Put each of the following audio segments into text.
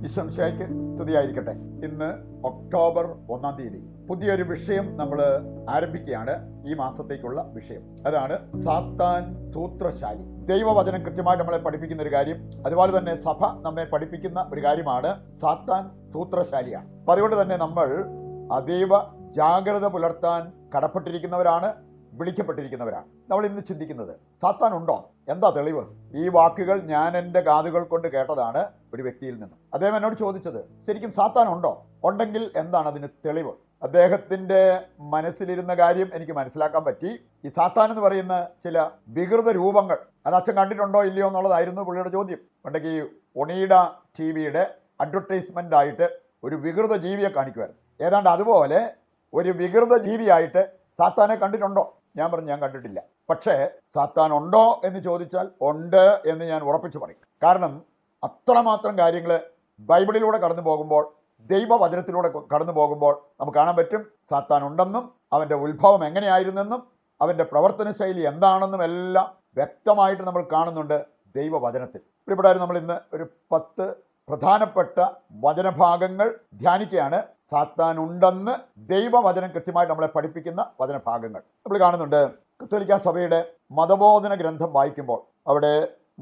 ഈശോമിശിഹായ്ക്ക് സ്തുതിയായിരിക്കട്ടെ. ഇന്ന് ഒക്ടോബർ 1-ാം തീയതി പുതിയൊരു വിഷയം നമ്മൾ ആരംഭിക്കുകയാണ്. ഈ മാസത്തേക്കുള്ള വിഷയം അതാണ് സാത്താൻ സൂത്രശാലി. ദൈവവചനം കൃത്യമായിട്ട് നമ്മളെ പഠിപ്പിക്കുന്ന ഒരു കാര്യം, അതുപോലെ തന്നെ സഭ നമ്മെ പഠിപ്പിക്കുന്ന ഒരു കാര്യമാണ് സാത്താൻ സൂത്രശാലിയാണ്. അപ്പം അതുകൊണ്ട് തന്നെ നമ്മൾ അതീവ ജാഗ്രത പുലർത്താൻ കടപ്പെട്ടിരിക്കുന്നവരാണ്, വിളിക്കപ്പെട്ടിരിക്കുന്നവരാണ്. നമ്മൾ ഇന്ന് ചിന്തിക്കുന്നത് സാത്താൻ ഉണ്ടോ? എന്താ തെളിവ്? ഈ വാക്കുകൾ ഞാൻ എൻ്റെ കാതുകൾ കൊണ്ട് കേട്ടതാണ് ഒരു വ്യക്തിയിൽ നിന്നും. അദ്ദേഹം എന്നോട് ചോദിച്ചത്, ശരിക്കും സാത്താൻ ഉണ്ടോ? ഉണ്ടെങ്കിൽ എന്താണ് അതിന് തെളിവ്? അദ്ദേഹത്തിൻ്റെ മനസ്സിലിരുന്ന കാര്യം എനിക്ക് മനസ്സിലാക്കാൻ പറ്റി. ഈ സാത്താൻ എന്ന് പറയുന്ന ചില വികൃത രൂപങ്ങൾ അത് അച്ഛൻ കണ്ടിട്ടുണ്ടോ ഇല്ലയോ എന്നുള്ളതായിരുന്നു പുള്ളിയുടെ ചോദ്യം. പണ്ടേക്ക് ഈ ഒണീഡ TV-യുടെ അഡ്വർടൈസ്മെൻ്റ് ആയിട്ട് ഒരു വികൃത ജീവിയെ കാണിക്കുമായിരുന്നു. ഏതാണ്ട് അതുപോലെ ഒരു വികൃത ജീവിയായിട്ട് സാത്താനെ കണ്ടിട്ടുണ്ടോ? ഞാൻ പറഞ്ഞു, ഞാൻ കണ്ടിട്ടില്ല. പക്ഷേ സാത്താൻ ഉണ്ടോ എന്ന് ചോദിച്ചാൽ ഉണ്ട് എന്ന് ഞാൻ ഉറപ്പിച്ചു പറയും. കാരണം അത്രമാത്രം കാര്യങ്ങൾ ബൈബിളിലൂടെ കടന്നു പോകുമ്പോൾ, ദൈവവചനത്തിലൂടെ കടന്നു പോകുമ്പോൾ നമുക്ക് കാണാൻ പറ്റും സാത്താൻ ഉണ്ടെന്നും അവൻ്റെ ഉത്ഭവം എങ്ങനെയായിരുന്നെന്നും അവൻ്റെ പ്രവർത്തന ശൈലി എന്താണെന്നും എല്ലാം വ്യക്തമായിട്ട് നമ്മൾ കാണുന്നുണ്ട് ദൈവവചനത്തിൽ. ഇവിടെ നമ്മൾ ഇന്ന് ഒരു 10 പ്രധാനപ്പെട്ട വചനഭാഗങ്ങൾ ധ്യാനിക്കുകയാണ്. സാത്താൻ ഉണ്ടെന്ന് ദൈവവചനം കൃത്യമായിട്ട് നമ്മളെ പഠിപ്പിക്കുന്ന വചനഭാഗങ്ങൾ നമ്മൾ കാണുന്നുണ്ട്. കത്തോലിക്ക സഭയുടെ മതബോധന ഗ്രന്ഥം വായിക്കുമ്പോൾ അവിടെ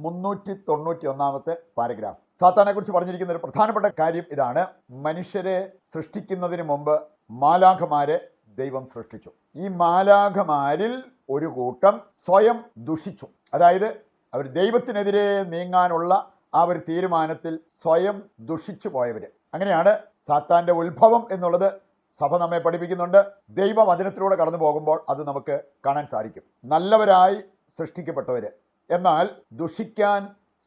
391-ാമത്തെ പാരഗ്രാഫ് സാത്താനെ കുറിച്ച് പറഞ്ഞിരിക്കുന്ന ഒരു പ്രധാനപ്പെട്ട കാര്യം ഇതാണ്: മനുഷ്യരെ സൃഷ്ടിക്കുന്നതിന് മുമ്പ് മാലാഖമാരെ ദൈവം സൃഷ്ടിച്ചു. ഈ മാലാഖമാരിൽ ഒരു കൂട്ടം സ്വയം ദുഷിച്ചു. അതായത് അവർ ദൈവത്തിനെതിരെ നീങ്ങാനുള്ള ആ ഒരു തീരുമാനത്തിൽ സ്വയം ദുഷിച്ചു പോയവര്. അങ്ങനെയാണ് സാത്താന്റെ ഉത്ഭവം എന്നുള്ളത് സഭ നമ്മെ പഠിപ്പിക്കുന്നുണ്ട്. ദൈവവചനത്തിലൂടെ കടന്നു പോകുമ്പോൾ അത് നമുക്ക് കാണാൻ സാധിക്കും. നല്ലവരായി സൃഷ്ടിക്കപ്പെട്ടവര്, എന്നാൽ ദുഷിക്കാൻ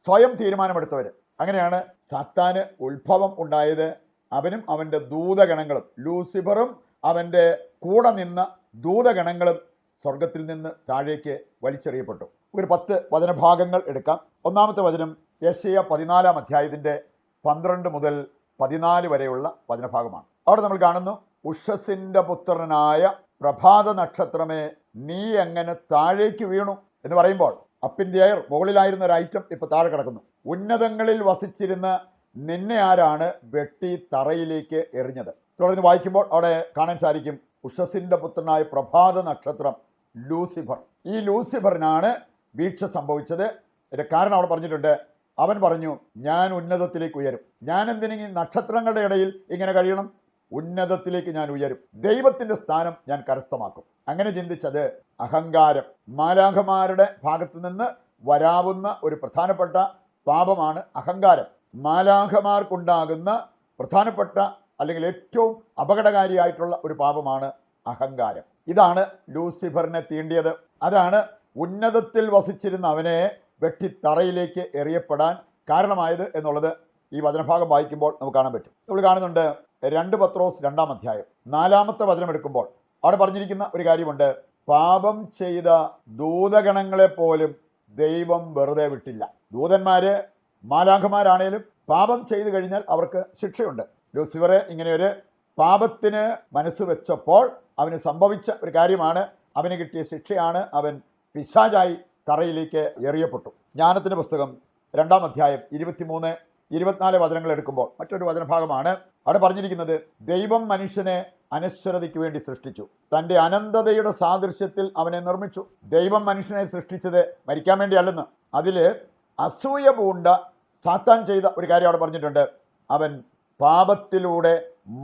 സ്വയം തീരുമാനമെടുത്തവര്. അങ്ങനെയാണ് സാത്താന് ഉത്ഭവം ഉണ്ടായത്. അവനും അവൻ്റെ ദൂതഗണങ്ങളും, ലൂസിഫറും അവൻ്റെ കൂടെ നിന്ന ദൂതഗണങ്ങളും സ്വർഗത്തിൽ നിന്ന് താഴേക്ക് വലിച്ചെറിയപ്പെട്ടു. ഒരു 10 വചനഭാഗങ്ങൾ എടുക്കാം. ഒന്നാമത്തെ വചനം യെശയ്യാ 14-ാം അധ്യായത്തിൻ്റെ 12 മുതൽ 14 വരെയുള്ള വചനഭാഗമാണ്. അവിടെ നമ്മൾ കാണുന്നു, ഉഷസിൻ്റെ പുത്രനായ പ്രഭാത നക്ഷത്രമേ, നീ എങ്ങനെ താഴേക്ക് വീണു എന്ന് പറയുമ്പോൾ അപ്പ് ഇൻ ദി എയർ, മുകളിലായിരുന്ന ഒരു ഐറ്റം ഇപ്പോൾ താഴെ കിടക്കുന്നു. ഉന്നതങ്ങളിൽ വസിച്ചിരുന്ന നിന്നെ ആരാണ് വെട്ടി തറയിലേക്ക് എറിഞ്ഞത്? തുടർന്ന് വായിക്കുമ്പോൾ അവിടെ കാണാൻ സാധിക്കും, ഉഷസിൻ്റെ പുത്രനായ പ്രഭാത നക്ഷത്രം ലൂസിഫർ. ഈ ലൂസിഫറിനാണ് വീഴ്ച സംഭവിച്ചത്. ഇതിൻ്റെ കാരണം അവിടെ പറഞ്ഞിട്ടുണ്ട്. അവൻ പറഞ്ഞു, ഞാൻ ഉന്നതത്തിലേക്ക് ഉയരും. ഞാൻ എന്തിനെങ്കിലും നക്ഷത്രങ്ങളുടെ ഇടയിൽ ഇങ്ങനെ കഴിയണം? ഉന്നതത്തിലേക്ക് ഞാൻ ഉയരും. ദൈവത്തിൻ്റെ സ്ഥാനം ഞാൻ കരസ്ഥമാക്കും. അങ്ങനെ ചിന്തിച്ചത് അഹങ്കാരം. മാലാഖമാരുടെ ഭാഗത്ത് നിന്ന് വരാവുന്ന ഒരു പ്രധാനപ്പെട്ട പാപമാണ് അഹങ്കാരം. മാലാഖമാർക്കുണ്ടാകുന്ന പ്രധാനപ്പെട്ട അല്ലെങ്കിൽ ഏറ്റവും അപകടകാരിയായിട്ടുള്ള ഒരു പാപമാണ് അഹങ്കാരം. ഇതാണ് ലൂസിഫറിനെ തീണ്ടിയത്. അതാണ് ഉന്നതത്തിൽ വസിച്ചിരുന്ന അവനെ വെട്ടിത്തറയിലേക്ക് എറിയപ്പെടാൻ കാരണമായത് എന്നുള്ളത് ഈ വചനഭാഗം വായിക്കുമ്പോൾ നമുക്ക് കാണാൻ പറ്റും. നമ്മൾ കാണുന്നുണ്ട് 2 പത്രോസ് 2-ാം അധ്യായം 4-ാമത്തെ വചനം എടുക്കുമ്പോൾ അവിടെ പറഞ്ഞിരിക്കുന്ന ഒരു കാര്യമുണ്ട്. പാപം ചെയ്ത ദൂതഗണങ്ങളെ പോലും ദൈവം വെറുതെ വിട്ടില്ല. ദൂതന്മാര്, മാലാഖമാരാണേലും പാപം ചെയ്തു കഴിഞ്ഞാൽ അവർക്ക് ശിക്ഷയുണ്ട്. ലൂസിഫറെ ഇങ്ങനെയൊരു പാപത്തിന് മനസ്സ് വെച്ചപ്പോൾ അവന് സംഭവിച്ച ഒരു കാര്യമാണ്, അവന് കിട്ടിയ ശിക്ഷയാണ്. അവൻ പിശാചായി തറയിലേക്ക് എറിയപ്പെട്ടു. ജ്ഞാനത്തിൻ്റെ പുസ്തകം 2-ാം അധ്യായം 23-24 വചനങ്ങൾ എടുക്കുമ്പോൾ മറ്റൊരു വചനഭാഗമാണ് അവിടെ പറഞ്ഞിരിക്കുന്നത്. ദൈവം മനുഷ്യനെ അനശ്വരതയ്ക്ക് വേണ്ടി സൃഷ്ടിച്ചു, തൻ്റെ അനന്തതയുടെ സാദൃശ്യത്തിൽ അവനെ നിർമ്മിച്ചു. ദൈവം മനുഷ്യനെ സൃഷ്ടിച്ചത് മരിക്കാൻ വേണ്ടിയല്ലെന്ന്. അതിൽ അസൂയ പൂണ്ട സാത്താൻ ചെയ്ത ഒരു കാര്യം അവിടെ പറഞ്ഞിട്ടുണ്ട്. അവൻ പാപത്തിലൂടെ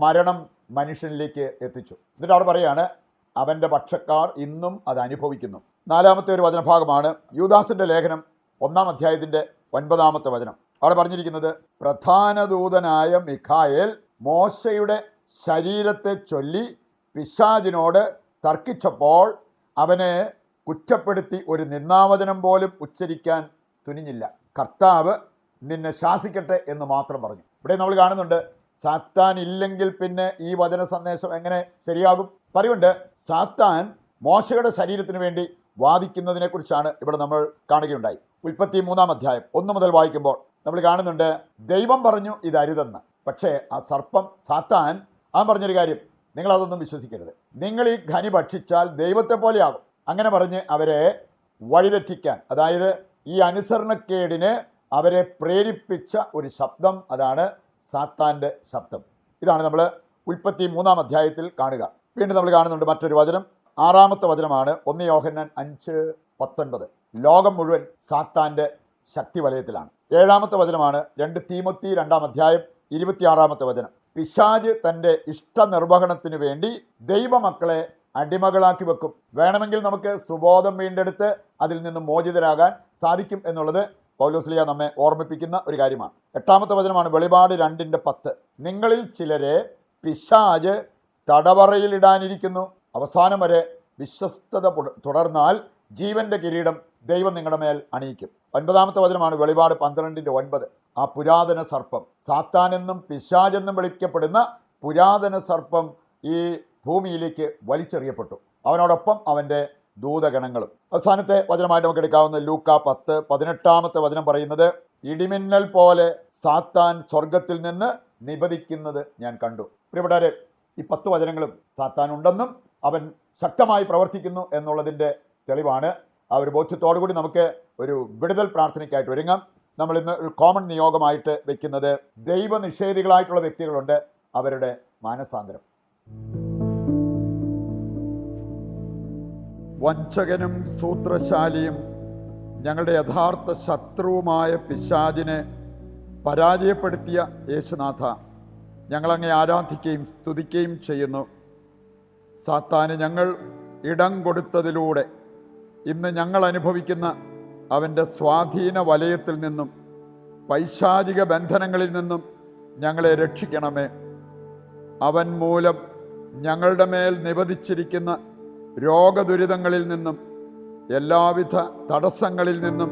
മരണം മനുഷ്യനിലേക്ക് എത്തിച്ചു. എന്നിട്ട് അവിടെ പറയാണ്, അവൻ്റെ പക്ഷക്കാർ ഇന്നും അത് അനുഭവിക്കുന്നു. 4-ാമത്തെ ഒരു വചനഭാഗമാണ് യൂദാസിൻ്റെ ലേഖനം 1-ാം അധ്യായത്തിൻ്റെ 9-ാമത്തെ വചനം. അവിടെ പറഞ്ഞിരിക്കുന്നത്, പ്രധാന ദൂതനായ മിഖായേൽ മോശയുടെ ശരീരത്തെ ചൊല്ലി പിശാചിനോട് തർക്കിച്ചപ്പോൾ അവനെ കുറ്റപ്പെടുത്തി ഒരു നിന്ദാവചനം പോലും ഉച്ചരിക്കാൻ തുനിഞ്ഞില്ല. കർത്താവ് നിന്നെ ശാസിക്കട്ടെ എന്ന് മാത്രം പറഞ്ഞു. ഇവിടെ നമ്മൾ കാണുന്നുണ്ട്, സാത്താൻ ഇല്ലെങ്കിൽ പിന്നെ ഈ വചന സന്ദേശം എങ്ങനെ ശരിയാകും? പറയുന്നുണ്ട്, സാത്താൻ മോശയുടെ ശരീരത്തിന് വേണ്ടി വാദിക്കുന്നതിനെക്കുറിച്ചാണ് ഇവിടെ നമ്മൾ കാണുകയുണ്ടായി. ഉൽപ്പത്തി 3-ാം അധ്യായം 1 മുതൽ വായിക്കുമ്പോൾ നമ്മൾ കാണുന്നുണ്ട്, ദൈവം പറഞ്ഞു ഇത് അരുതെന്ന്. പക്ഷേ ആ സർപ്പം സാത്താൻ പറഞ്ഞൊരു കാര്യം, നിങ്ങളതൊന്നും വിശ്വസിക്കരുത്, നിങ്ങൾ ഈ ഖനി ഭക്ഷിച്ചാൽ ദൈവത്തെ പോലെയാകും. അങ്ങനെ പറഞ്ഞ് അവരെ വഴിതെറ്റിക്കാൻ, അതായത് ഈ അനുസരണക്കേടിന് അവരെ പ്രേരിപ്പിച്ച ഒരു ശബ്ദം, അതാണ് സാത്താൻ്റെ ശബ്ദം. ഇതാണ് നമ്മൾ ഉൽപ്പത്തി 3-ാം അധ്യായത്തിൽ കാണുക. വീണ്ടും നമ്മൾ കാണുന്നുണ്ട് മറ്റൊരു വചനം. 6-ാമത്തെ വചനമാണ് 1 യോഹന്നാൻ 5:19. ലോകം മുഴുവൻ സാത്താൻ്റെ ശക്തി വലയത്തിലാണ്. 7-ാമത്തെ വചനമാണ് 2 തീമോത്തി 2-ാം അധ്യായം 26-ാമത്തെ വചനം. പിശാച് തൻ്റെ ഇഷ്ടനിർവഹണത്തിന് വേണ്ടി ദൈവമക്കളെ അടിമകളാക്കി വെക്കും. വേണമെങ്കിൽ നമുക്ക് സുബോധം വീണ്ടെടുത്ത് അതിൽ നിന്ന് മോചിതരാകാൻ സാധിക്കും എന്നുള്ളത് പൗലോസ്ലീഹ നമ്മെ ഓർമ്മിപ്പിക്കുന്ന ഒരു കാര്യമാണ്. 8-ാമത്തെ വചനമാണ് വെളിപാട് 2:10. നിങ്ങളിൽ ചിലരെ പിശാച് തടവറയിലിടാനിരിക്കുന്നു. അവസാനം വരെ വിശ്വസ്തത തുടർന്നാൽ ജീവന്റെ കിരീടം ദൈവം നിങ്ങളുടെ മേൽ അണിയിക്കും. 9-ാമത്തെ വചനമാണ് വെളിപാട് 12:9. ആ പുരാതന സർപ്പം, സാത്താനെന്നും പിശാചെന്നും വിളിക്കപ്പെടുന്ന പുരാതന സർപ്പം ഈ ഭൂമിയിലേക്ക് വലിച്ചെറിയപ്പെട്ടു. അവനോടൊപ്പം അവൻ്റെ ദൂതഗണങ്ങളും. അവസാനത്തെ വചനമായിട്ട് നമുക്ക് എടുക്കാവുന്ന ലൂക്കാ 10:18 വചനം പറയുന്നത്, ഇടിമിന്നൽ പോലെ സാത്താൻ സ്വർഗത്തിൽ നിന്ന് നിപതിക്കുന്നത് ഞാൻ കണ്ടു. പ്രിയപ്പെട്ടവരെ, ഈ 10 വചനങ്ങളും സാത്താൻ ഉണ്ടെന്നും അവൻ ശക്തമായി പ്രവർത്തിക്കുന്നു എന്നുള്ളതിൻ്റെ തെളിവാണ്. ആ ഒരു ബോധ്യത്തോടു കൂടി നമുക്ക് ഒരു വിടുതൽ പ്രാർത്ഥനയ്ക്കായിട്ട് ഒരുങ്ങാം. നമ്മൾ ഇന്ന് ഒരു കോമൺ നിയോഗമായിട്ട് വെക്കുന്നത് ദൈവനിഷേധികളായിട്ടുള്ള വ്യക്തികളുണ്ട്, അവരുടെ മാനസാന്തരം. വഞ്ചകനും സൂത്രശാലിയും ഞങ്ങളുടെ യഥാർത്ഥ ശത്രുവുമായ പിശാചിനെ പരാജയപ്പെടുത്തിയ യേശുനാഥ, ഞങ്ങളങ്ങേ ആരാധിക്കുകയും സ്തുതിക്കുകയും ചെയ്യുന്നു. സാത്താന് ഞങ്ങൾ ഇടം കൊടുത്തതിലൂടെ ഇന്ന് ഞങ്ങൾ അനുഭവിക്കുന്ന അവൻ്റെ സ്വാധീന വലയത്തിൽ നിന്നും പൈശാചിക ബന്ധനങ്ങളിൽ നിന്നും ഞങ്ങളെ രക്ഷിക്കണമേ. അവൻ മൂലം ഞങ്ങളുടെ മേൽ നിപതിച്ചിരിക്കുന്ന രോഗദുരിതങ്ങളിൽ നിന്നും എല്ലാവിധ തടസ്സങ്ങളിൽ നിന്നും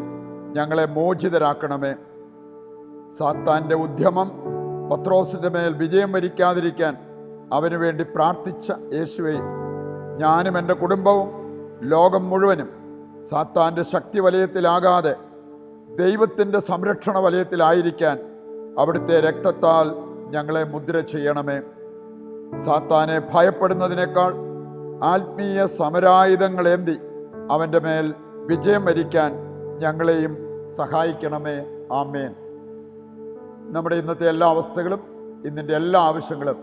ഞങ്ങളെ മോചിതരാക്കണമേ. സാത്താൻ്റെ ഉദ്യമം പത്രോസിൻ്റെ മേൽ വിജയം വരിക്കാതിരിക്കാൻ അവന് വേണ്ടി പ്രാർത്ഥിച്ച യേശുവേ, ഞാനും എൻ്റെ കുടുംബവും ലോകം മുഴുവനും സാത്താൻ്റെ ശക്തി വലയത്തിലാകാതെ ദൈവത്തിൻ്റെ സംരക്ഷണ വലയത്തിലായിരിക്കാൻ അവിടുത്തെ രക്തത്താൽ ഞങ്ങളെ മുദ്ര ചെയ്യണമേ. സാത്താനെ ഭയപ്പെടുന്നതിനേക്കാൾ ആത്മീയ സമരായുധങ്ങളേന്തി അവൻ്റെ മേൽ വിജയം വരിക്കാൻ ഞങ്ങളെയും സഹായിക്കണമേ. ആമേൻ. നമ്മുടെ ഇന്നത്തെ എല്ലാ അവസ്ഥകളും ഇന്നിൻ്റെ എല്ലാ ആവശ്യങ്ങളും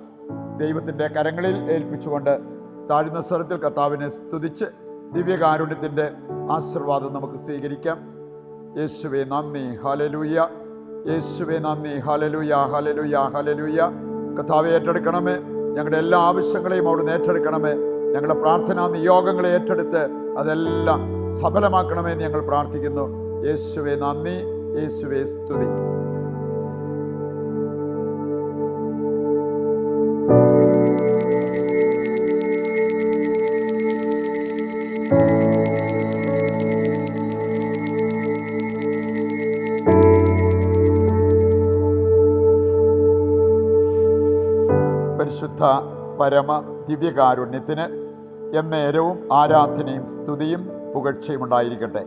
ദൈവത്തിൻ്റെ കരങ്ങളിൽ ഏൽപ്പിച്ചുകൊണ്ട് താഴ്ന്ന സ്വരത്തിൽ കർത്താവിനെ സ്തുതിച്ച് ദിവ്യകാരുണ്യത്തിൻ്റെ ആശീർവാദം നമുക്ക് സ്വീകരിക്കാം. യേശുവേ നന്ദി, ഹല്ലേലൂയ. യേശുവേ നന്ദി, ഹല്ലേലൂയ, ഹല്ലേലൂയ, ഹല്ലേലൂയ. കർത്താവെ ഏറ്റെടുക്കണമേ. ഞങ്ങളുടെ എല്ലാ ആവശ്യങ്ങളെയും അവിടുന്ന് ഏറ്റെടുക്കണമേ. ഞങ്ങളുടെ പ്രാർത്ഥനാ നിയോഗങ്ങളെ ഏറ്റെടുത്ത് അതെല്ലാം സഫലമാക്കണമേ എന്ന് ഞങ്ങൾ പ്രാർത്ഥിക്കുന്നു. യേശുവേ നന്ദി, യേശുവേ സ്തുതി. പരിശുദ്ധ പരമ ദിവ്യകാരുണ്യത്തിന് എന്നേരവും ആരാധനയും സ്തുതിയും പുകഴ്ചയും ഉണ്ടായിരിക്കട്ടെ.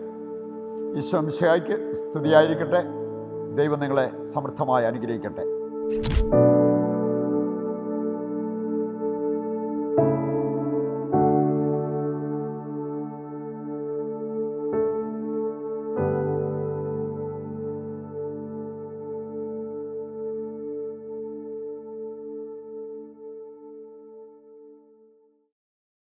ഈശോ മിശിഹായ്ക്ക് സ്തുതിയായിരിക്കട്ടെ. ദൈവം നിങ്ങളെ സമൃദ്ധമായി അനുഗ്രഹിക്കട്ടെ.